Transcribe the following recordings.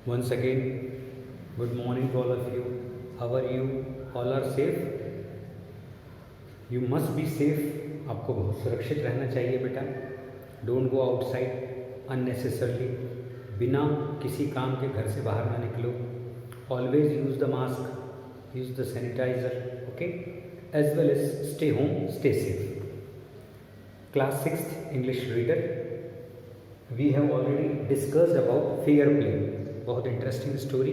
Once again, good morning to all of you. How are you? All are safe? You must be safe. आपको बहुत सुरक्षित रहना चाहिए बेटा. Don't go outside unnecessarily. बिना किसी काम के घर से बाहर ना निकलो. Always use the mask, use the sanitizer, okay? As well as stay home, stay safe. Class 6th English reader. We have already discussed about fair play. बहुत interesting story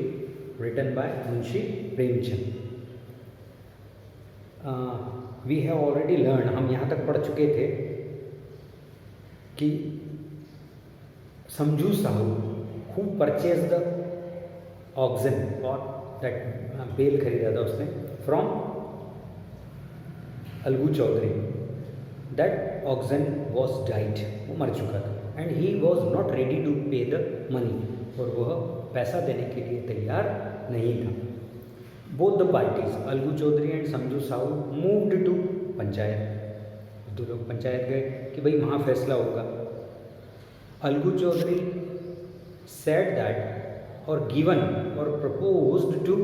written by Munshi Premchand. We have already learned, हम यहाँ तक पढ़ चुके थे कि समझू Sahu who purchased the oxen और that बेल खरीदा था उसने from Algu Chaudhary. That oxen was died, वो मर चुका था, and he was not ready to pay the money, और वह पैसा देने के लिए तैयार नहीं था. Both the parties Algu Chaudhary and Samjhu Sahu moved to panchayat. दो लोग पंचायत गए कि भाई वहाँ फैसला होगा. अलगू चौधरी सेड दैट और गिवन और proposed to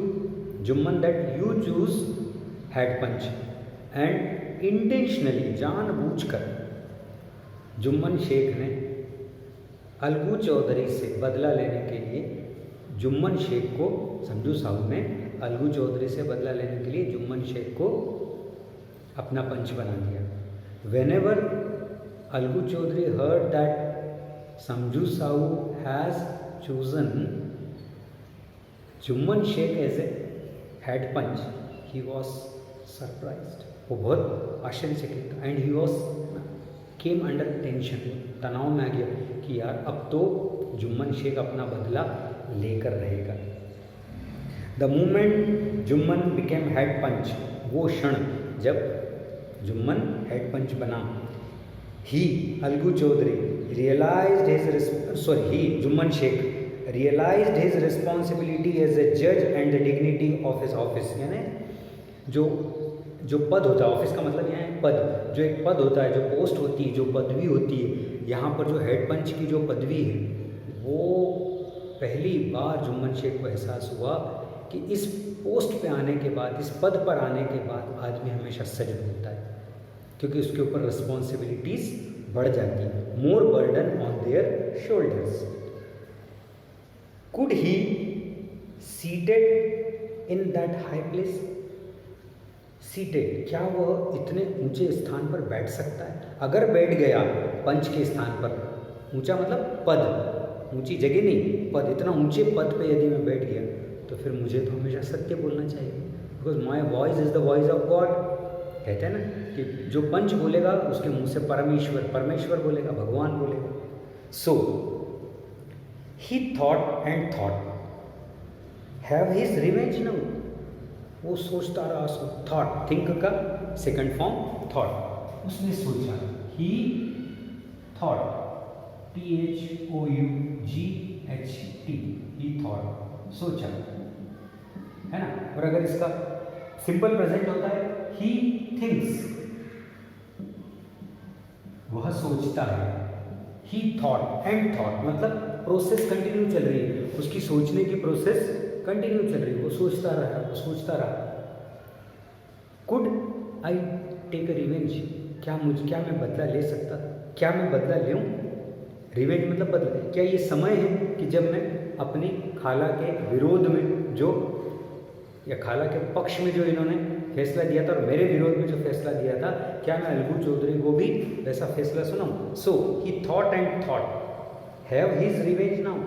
Jumman that you choose head panch, and intentionally जानबूझकर जुम्मन शेख ने अलगू चौधरी से बदला लेने के लिए जुम्मन शेख को, समझू साहू ने अलगू चौधरी से बदला लेने के लिए जुम्मन शेख को अपना पंच बना दिया. Whenever Algu Chaudhary heard that Samjhu Sahu has chosen Jumman Sheikh as a head panch, he was surprised. वो बहुत आश्चर्यचकित था. And he was came under tension, तनाव में आ गया कि यार अब तो जुम्मन शेख अपना बदला लेकर रहेगा. The moment Jumman became head panch, वो क्षण जब जुम्मन हेड पंच बना, he Algu Chaudhary Jumman Sheikh realised his responsibility as a जज and the dignity of his office. यानी जो पद होता है, ऑफिस का मतलब यहाँ है पद, जो एक पद होता है, जो पोस्ट होती है, जो पदवी होती है, यहाँ पर जो हेड पंच की जो पदवी है, वो पहली बार जुम्मन शेख को एहसास हुआ कि इस पोस्ट पे आने के बाद, इस पद पर आने के बाद आदमी हमेशा सजग होता है, क्योंकि उसके ऊपर रिस्पॉन्सिबिलिटीज बढ़ जाती है. More burden on their shoulders. Could he seated in that high place. Seated, क्या वह इतने ऊंचे स्थान पर बैठ सकता है? अगर बैठ गया पंच के स्थान पर, ऊंचा मतलब पद, ऊंची जगह नहीं, पद, इतना ऊंचे पद पे यदि मैं बैठ गया तो फिर मुझे तो हमेशा सत्य बोलना चाहिए, because my voice is the voice of God. कहते हैं ना कि जो पंच बोलेगा उसके मुंह से परमेश्वर बोलेगा, भगवान बोलेगा. So he thought and thought, have his revenge now. वो सोचता रहा, थॉट, थिंक का सेकंड फॉर्म थॉट. उसने सोचा, he thought, THOUGHT, he thought, सोचा, है ना. और अगर इसका सिंपल प्रेजेंट होता है ही थिंक्स, वह सोचता है. ही थॉट एंड थॉट मतलब प्रोसेस कंटिन्यू चल रही है, उसकी सोचने की प्रोसेस कंटिन्यू चल रही है. वो सोचता रहा. Could I take a revenge, क्या मैं बदला ले सकता, क्या मैं बदला लूँ? रिवेंज मतलब बदला. क्या ये समय है कि जब मैं अपनी खाला के विरोध में जो, या खाला के पक्ष में जो इन्होंने फैसला दिया था और मेरे विरोध में जो फैसला दिया था, क्या मैं अलगू चौधरी को भी वैसा फैसला सुनाऊं? So he thought and thought, have his revenge now.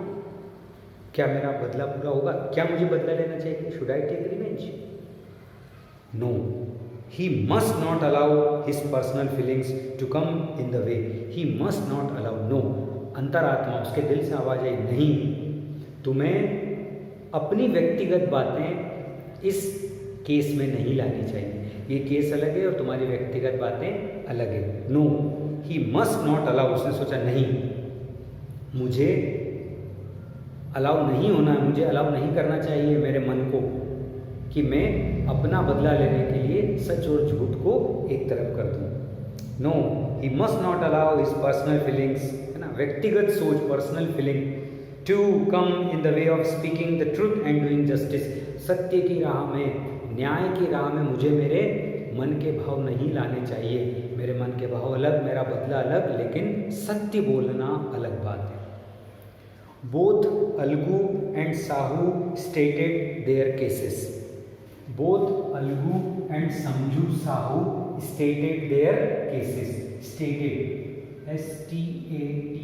क्या मेरा बदला पूरा होगा? क्या मुझे बदला लेना चाहिए? Should I take revenge? No, he must not allow his personal feelings to come in the way. He must not allow. No, अंतरात्मा, उसके दिल से आवाज आई, नहीं, तुम्हें अपनी व्यक्तिगत बातें इस केस में नहीं लानी चाहिए. ये केस अलग है और तुम्हारी व्यक्तिगत बातें अलग है. No, he must not allow. उसने सोचा नहीं, मुझे अलाउ नहीं होना, मुझे अलाउ नहीं करना चाहिए मेरे मन को कि मैं अपना बदला लेने के लिए सच और झूठ को एक तरफ कर दूं. No, he must not allow his personal feelings, है ना, व्यक्तिगत सोच, personal feeling to come in the way of speaking the truth and doing justice. सत्य की राह में, न्याय की राह में मुझे मेरे मन के भाव नहीं लाने चाहिए। मेरे मन के भाव अलग, मेरा बदला अलग, लेकिन सत्य बोलना अलग बात है। Both Algu and Sahu stated their cases. Both Algu and Samjhu Sahu stated their cases. Stated, STATED,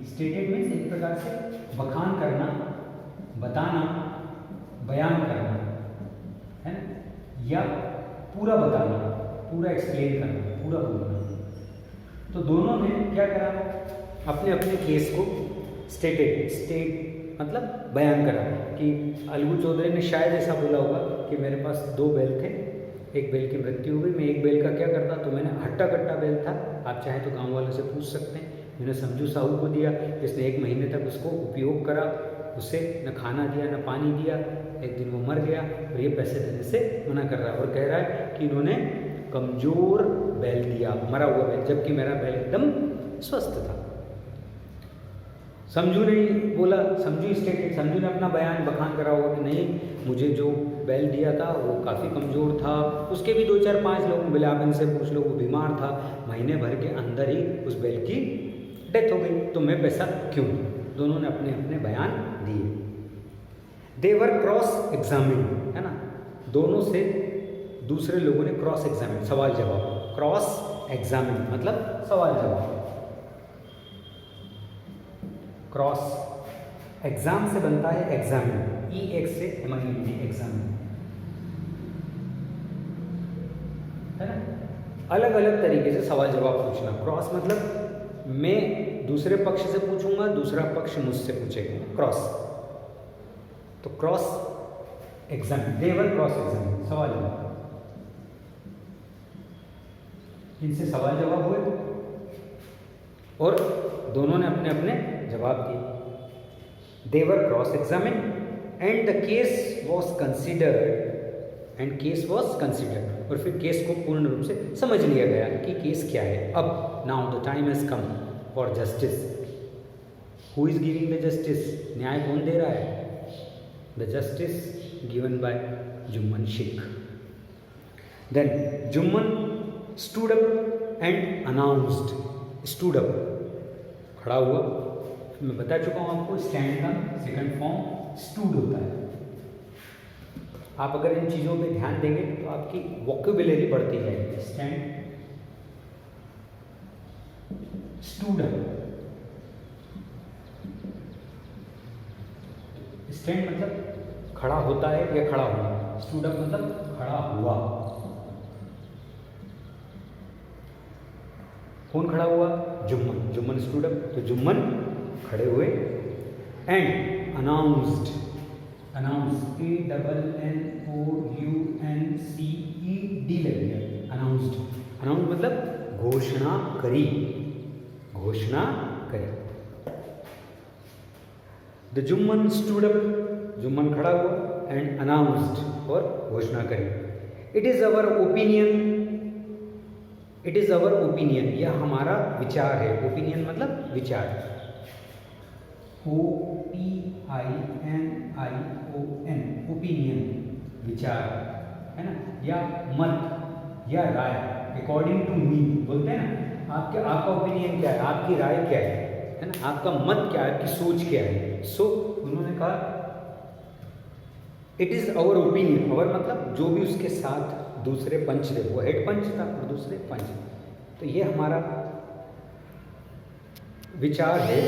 stated means एक प्रकार से बखान करना, बताना, बयान करना, है ना, या पूरा बताना, पूरा एक्सप्लेन करना, पूरा बोलना। तो दोनों ने क्या करा, अपने अपने केस को स्टेट मतलब बयान करा कि अलगू चौधरी ने शायद ऐसा बोला होगा कि मेरे पास 2 बैल थे, एक बैल की मृत्यु हो गई, मैं एक बैल का क्या करता, तो मैंने हट्टा कट्टा बैल था, आप चाहें तो गांव वालों से पूछ सकते हैं, मैंने समझू साहू को दिया, जिसने 1 महीने तक उसको उपयोग करा, उसे न खाना दिया न पानी दिया, एक दिन वो मर गया और ये पैसे देने से मना कर रहा है और कह रहा है कि इन्होंने कमज़ोर बैल दिया, मरा हुआ बैल, जबकि मेरा बैल एकदम स्वस्थ था। समझू ने बोला, समझू ने अपना बयान बखान करा होगा कि नहीं, मुझे जो बैल दिया था वो काफ़ी कमज़ोर था, उसके भी 2 4 5 लोग बोले, आप इनसे पूछ लो, वो बीमार था, महीने भर के अंदर ही उस बैल की डेथ हो गई, तो मैं पैसा क्यों दूं? दोनों ने अपने अपने बयान दिए। दे वर क्रॉस एग्जामिन, है ना, दोनों से दूसरे लोगों ने क्रॉस एग्जामिन, सवाल जवाब, क्रॉस एग्जामिन मतलब सवाल जवाब। क्रॉस एग्जाम से बनता है एग्जामिन, EX से MIND, एग्जामिन, है ना। अलग अलग तरीके से सवाल जवाब पूछना। क्रॉस मतलब मैं दूसरे पक्ष से पूछूंगा, दूसरा पक्ष मुझसे पूछेगा, क्रॉस। तो क्रॉस एग्जामिन, देवर क्रॉस एग्जामिन, सवाल जवाब, इनसे सवाल जवाब हुए और दोनों ने अपने अपने जवाब दिए। They were cross examine and the case was considered, and case was considered, और फिर केस को पूर्ण रूप से समझ लिया गया कि केस क्या है। अब now the time has come for justice. Who is giving the justice? न्याय कौन दे रहा है? The justice given by Jumman Sheikh. Then Jumman stood up and announced. Stood up, खड़ा हुआ, मैं बता चुका हूँ आपको, स्टैंड का सेकंड फॉर्म स्टूड होता है। आप अगर इन चीज़ों पे ध्यान देंगे तो आपकी वोकेबुलरी बढ़ती जाएगी। स्टैंड, स्टूड अप, स्टैंड मतलब खड़ा होता है या खड़ा हुआ, स्टूड अप मतलब खड़ा हुआ। कौन खड़ा हुआ? जुम्मन। जुम्मन स्टूड अप, तो जुम्मन खड़े हुए। एंड अनाउंस्ड, अनाउंस, ANNOUNCED लग गया, अनाउंस्ड। अनाउंस मतलब घोषणा करी, घोषणा करी। The Jumman stood up, Jumman खड़ा हुआ, एंड अनाउंस्ड, और घोषणा करी। It is our opinion, it is our opinion, यह हमारा विचार है। ओपिनियन मतलब विचार। OPINION, ओपिनियन, विचार, है ना, या मत या राय। अकॉर्डिंग टू मी बोलते हैं ना, आपका ओपिनियन क्या है, आपकी राय क्या है ना, आपका मत क्या है, आपकी सोच क्या है। सो उन्होंने कहा it is our opinion. Our मतलब जो भी उसके साथ दूसरे पंच थे, वो हेड पंच था और दूसरे पंच, तो ये हमारा विचार है